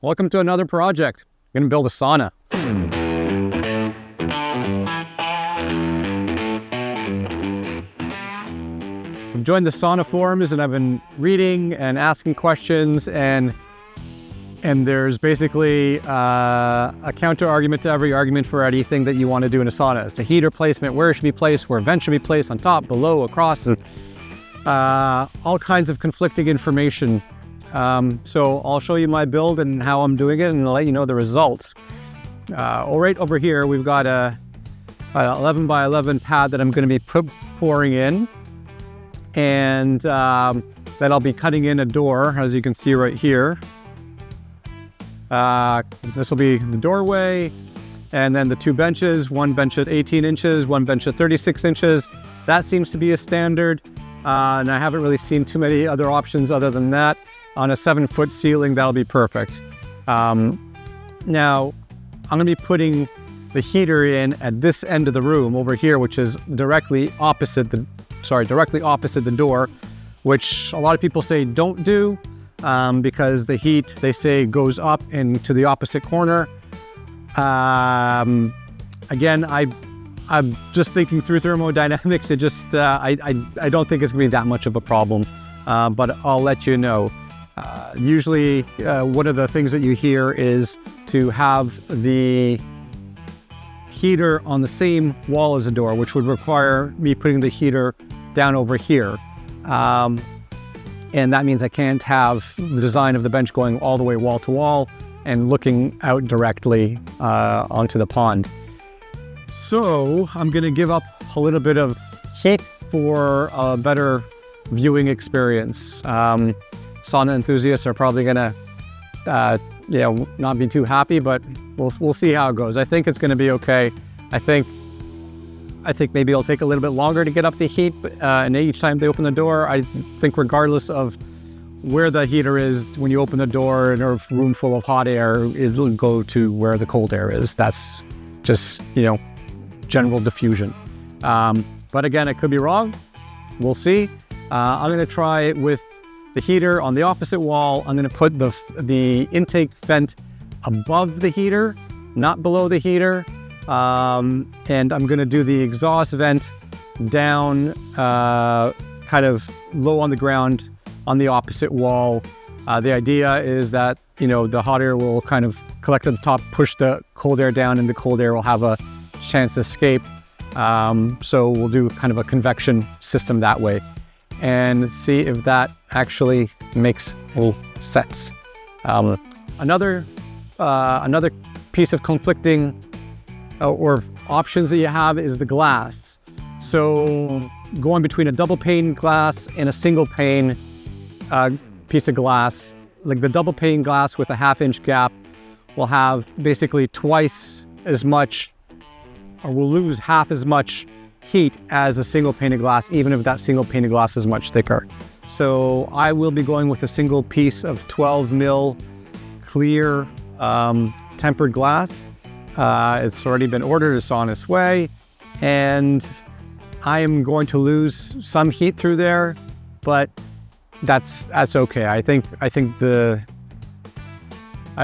Welcome to another project. I'm going to build a sauna. I've joined the sauna forums and I've been reading and asking questions, and there's basically a counter argument to every argument for anything that you want to do in a sauna. It's a heater placement, where it should be placed, where vent should be placed, on top, below, across, and all kinds of conflicting information. So I'll show you my build and how I'm doing it, and I'll let you know the results. Right over here, we've got an 11 by 11 pad that I'm going to be pouring in, and then I'll be cutting in a door, as you can see right here. This will be the doorway, and then the two benches, one bench at 18 inches, one bench at 36 inches. That seems to be a standard, and I haven't really seen too many other options other than that. On a 7-foot ceiling, that'll be perfect. Now, I'm going to be putting the heater in at this end of the room over here, which is directly opposite the door, which a lot of people say don't do, because the heat, they say, goes up into the opposite corner. Again, I'm just thinking through thermodynamics. It just, I don't think it's going to be that much of a problem, but I'll let you know. Usually, one of the things that you hear is to have the heater on the same wall as the door, which would require me putting the heater down over here. And that means I can't have the design of the bench going all the way wall to wall and looking out directly onto the pond. So I'm going to give up a little bit of heat for a better viewing experience. Sauna enthusiasts are probably going to, not be too happy, but we'll see how it goes. I think it's going to be okay. I think maybe it'll take a little bit longer to get up the heat, and each time they open the door, I think regardless of where the heater is, when you open the door in a room full of hot air, it'll go to where the cold air is. That's just, general diffusion. But again, I could be wrong. We'll see. I'm going to try it with the heater on the opposite wall. I'm going to put the intake vent above the heater, not below the heater. And I'm going to do the exhaust vent down, kind of low on the ground on the opposite wall. The idea is that, the hot air will kind of collect at the top, push the cold air down, and the cold air will have a chance to escape. So we'll do kind of a convection system that way and see if that actually makes sense. Another piece of conflicting or options that you have is the glass. So going between a double pane glass and a single pane piece of glass, like the double pane glass with a 1/2-inch gap will have basically twice as much, or will lose half as much heat as a single pane of glass, even if that single pane of glass is much thicker. So I will be going with a single piece of 12 mil clear tempered glass. It's already been ordered, it's on its way, and I am going to lose some heat through there, but that's okay. I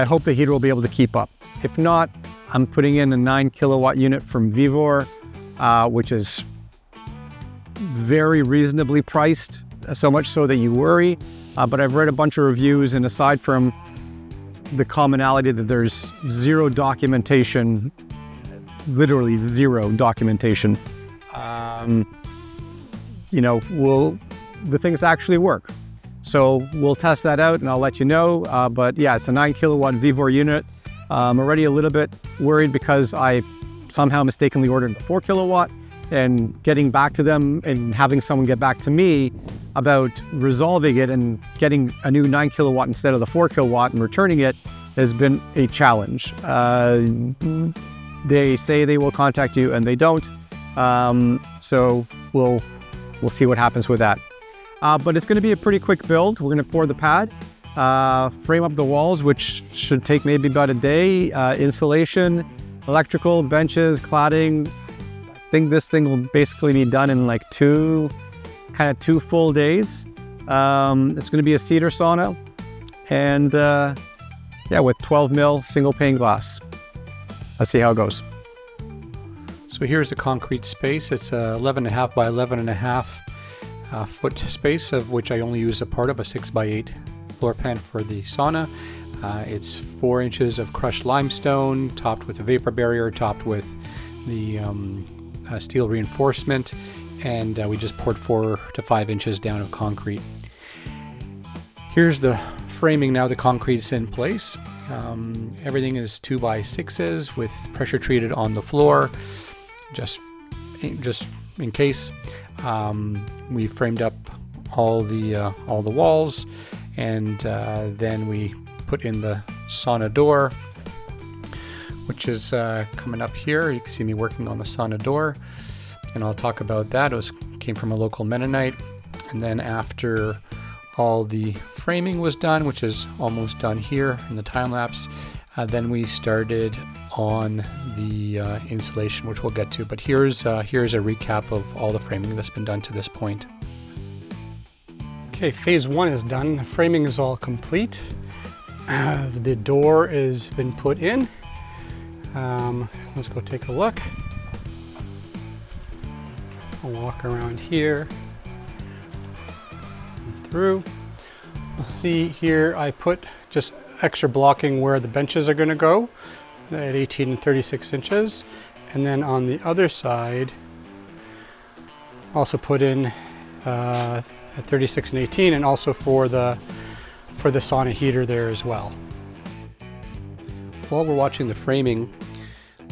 hope the heater will be able to keep up. If not, I'm putting in a 9 kilowatt unit from Vevor, which is very reasonably priced, so much so that you worry. But I've read a bunch of reviews, and aside from the commonality that there's zero documentation, literally zero documentation, the things actually work. So we'll test that out and I'll let you know. But yeah, it's a 9 kilowatt Vevor unit. I'm already a little bit worried because I somehow mistakenly ordered the 4 kilowatt, and getting back to them and having someone get back to me about resolving it and getting a new 9 kilowatt instead of the 4 kilowatt and returning it has been a challenge. They say they will contact you and they don't. So we'll see what happens with that. But it's going to be a pretty quick build. We're going to pour the pad, frame up the walls, which should take maybe about a day, insulation, electrical, benches, cladding. I think this thing will basically be done in like two full days. It's going to be a cedar sauna, and yeah, with 12 mil single pane glass. Let's see how it goes. So here's the concrete space. It's a 11.5 by 11.5 foot space, of which I only use a part of a 6 by 8 floor pan for the sauna. It's 4 inches of crushed limestone, topped with a vapor barrier, topped with the steel reinforcement, and we just poured 4 to 5 inches down of concrete. Here's the framing now. The concrete's in place. Everything is 2 by 6s with pressure treated on the floor, just in case. We framed up all the walls, and then we put in the Sauna Door, which is coming up here. You can see me working on the Sauna Door, and I'll talk about that. It came from a local Mennonite, and then after all the framing was done, which is almost done here in the time lapse, then we started on the insulation, which we'll get to. But here's a recap of all the framing that's been done to this point. Okay, phase 1 is done. The framing is all complete. The door has been put in. Let's go take a look. I'll walk around here and through. You'll see here I put just extra blocking where the benches are going to go at 18 and 36 inches. And then on the other side, also put in at 36 and 18, and also for the sauna heater there as well. While we're watching the framing,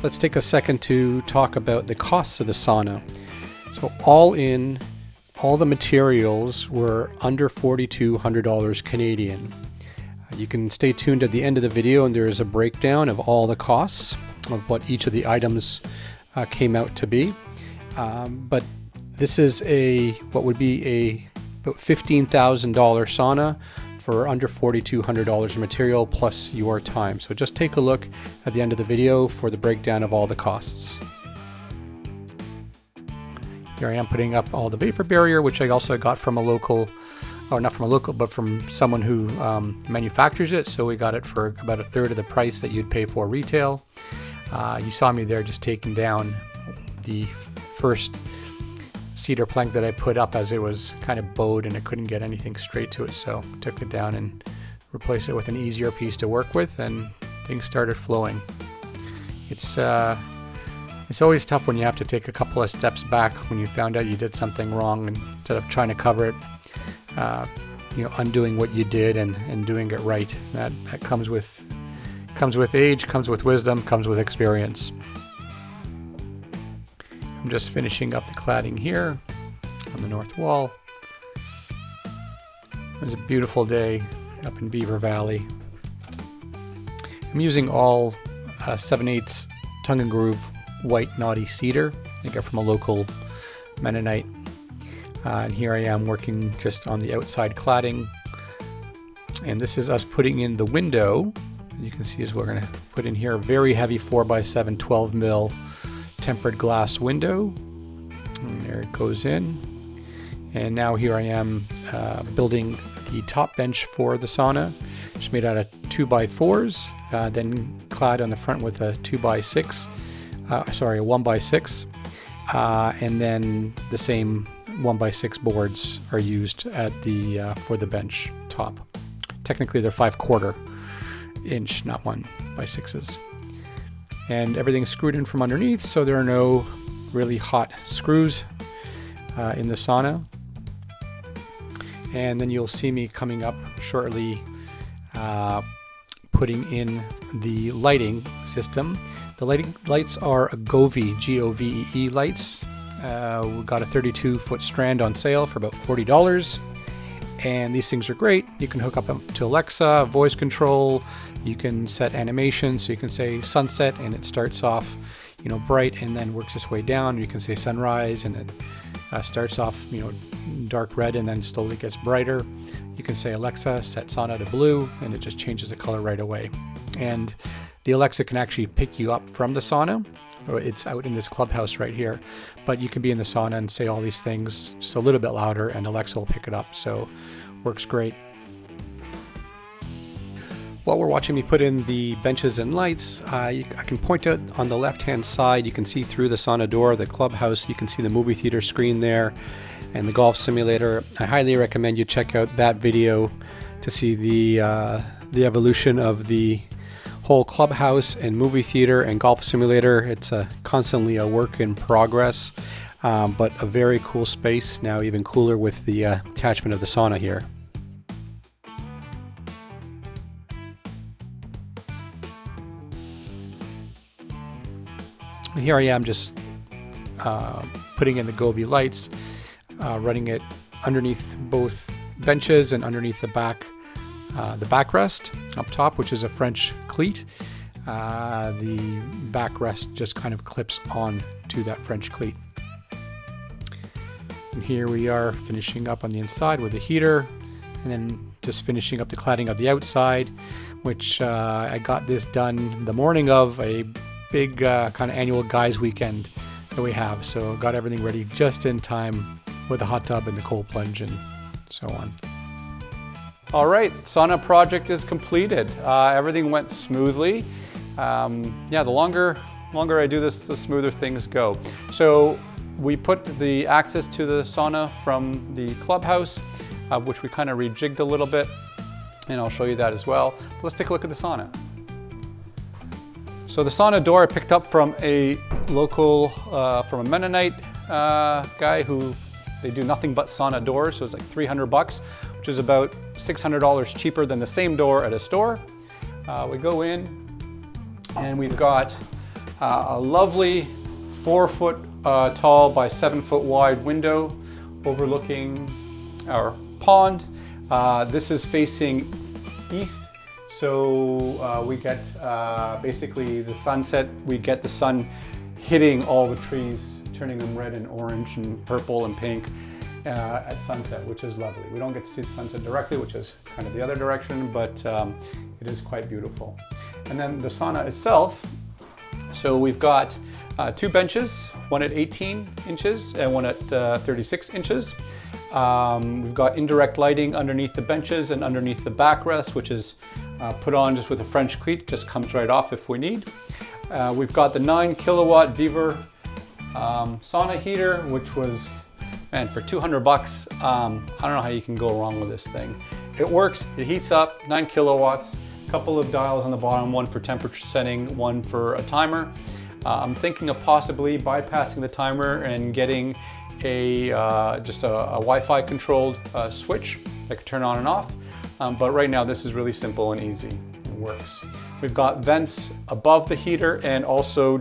let's take a second to talk about the costs of the sauna. So all in, all the materials were under $4,200 Canadian. You can stay tuned at the end of the video, and there is a breakdown of all the costs of what each of the items came out to be. But this is what would be about $15,000 sauna for under $4,200 material plus your time. So just take a look at the end of the video for the breakdown of all the costs. Here I am putting up all the vapor barrier, which I also got from a local, or not from a local, but from someone who manufactures it. So we got it for about 1/3 of the price that you'd pay for retail. You saw me there just taking down the first cedar plank that I put up, as it was kind of bowed and I couldn't get anything straight to it. So I took it down and replaced it with an easier piece to work with, and things started flowing. It's always tough when you have to take a couple of steps back when you found out you did something wrong, and instead of trying to cover it, undoing what you did and doing it right. That comes with age, comes with wisdom, comes with experience. I'm just finishing up the cladding here on the north wall. It was a beautiful day up in Beaver Valley. I'm using all 7/8 tongue and groove white knotty cedar I got from a local Mennonite. And here I am working just on the outside cladding. And this is us putting in the window. You can see as we're going to put in here a very heavy 4x7 12 mil tempered glass window. And there it goes in. And now here I am building the top bench for the sauna. It's made out of 2x4s, then clad on the front with a 2x6. A 1x6, and then the same 1x6 boards are used at for the bench top. Technically they're 5/4 inch, not 1x6s. And everything's screwed in from underneath, so there are no really hot screws in the sauna. And then you'll see me coming up shortly putting in the lighting system. The lights are a Govee, G-O-V-E-E lights. We got a 32-foot strand on sale for about $40. And these things are great. You can hook up to Alexa, voice control. You can set animation, so you can say sunset, and it starts off, bright, and then works its way down. You can say sunrise, and then starts off, dark red, and then slowly gets brighter. You can say Alexa, set sauna to blue, and it just changes the color right away. And the Alexa can actually pick you up from the sauna. It's out in this clubhouse right here, but you can be in the sauna and say all these things just a little bit louder, and Alexa will pick it up. So works great. While we're watching me put in the benches and lights, I can point out on the left-hand side, you can see through the Sauna Door, the clubhouse, you can see the movie theater screen there, and the golf simulator. I highly recommend you check out that video to see the evolution of the whole clubhouse and movie theater and golf simulator. It's constantly a work in progress, but a very cool space, now even cooler with the attachment of the sauna here. And here I am just putting in the Govee lights, running it underneath both benches and underneath the backrest up top, which is a French cleat. The backrest just kind of clips on to that French cleat. And here we are finishing up on the inside with the heater, and then just finishing up the cladding of the outside, which I got this done the morning of a big kind of annual guys weekend that we have, so got everything ready just in time with the hot tub and the cold plunge and so on. All right, sauna project is completed. Everything went smoothly. Yeah, the longer I do this, the smoother things go. So we put the access to the sauna from the clubhouse, which we kind of rejigged a little bit, and I'll show you that as well. But let's take a look at the sauna. So the Sauna Door I picked up from a local, from a Mennonite guy who, they do nothing but sauna doors, so it's like 300 bucks, which is about $600 cheaper than the same door at a store. We go in and we've got a lovely 4-foot tall by 7-foot wide window overlooking our pond. This is facing east. So we get basically the sunset, we get the sun hitting all the trees, turning them red and orange and purple and pink at sunset, which is lovely. We don't get to see the sunset directly, which is kind of the other direction, but it is quite beautiful. And then the sauna itself, so we've got 2 benches, one at 18 inches and one at 36 inches. We've got indirect lighting underneath the benches and underneath the backrest, which is put on just with a French cleat, just comes right off if we need. We've got the 9 kilowatt Vevor sauna heater, which was, man, for 200 bucks. I don't know how you can go wrong with this thing. It works, it heats up, 9 kilowatts, a couple of dials on the bottom, one for temperature setting, one for a timer. I'm thinking of possibly bypassing the timer and getting just a Wi-Fi controlled switch that can turn on and off. But right now this is really simple and easy. It works. We've got vents above the heater and also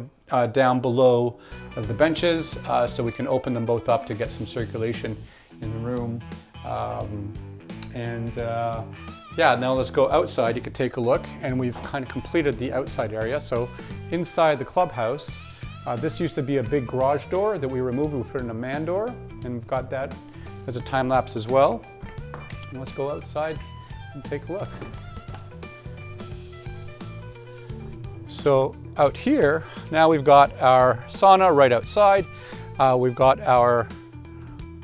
down below the benches, so we can open them both up to get some circulation in the room. Yeah, now let's go outside. You could take a look, and we've kind of completed the outside area. So inside the clubhouse, this used to be a big garage door that we removed. We put in a man door, and we've got that as a time lapse as well. And let's go outside and take a look. So out here, now we've got our sauna right outside. We've got our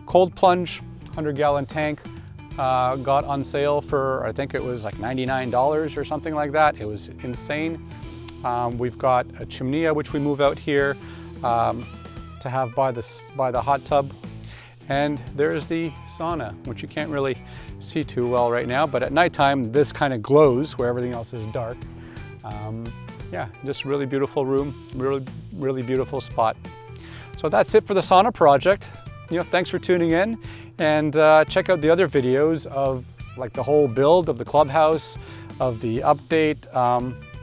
cold plunge 100-gallon tank. Got on sale for, I think it was like $99 or something like that. It was insane. We've got a chimenea which we move out here to have by the hot tub. And there's the sauna, which you can't really see too well right now, but at nighttime this kind of glows where everything else is dark. Yeah, just really beautiful room, really beautiful spot. So that's it for the sauna project. Thanks for tuning in, and check out the other videos of like the whole build of the clubhouse, of the update,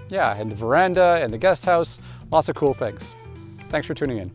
yeah, and the veranda and the guest house. Lots of cool things. Thanks for tuning in.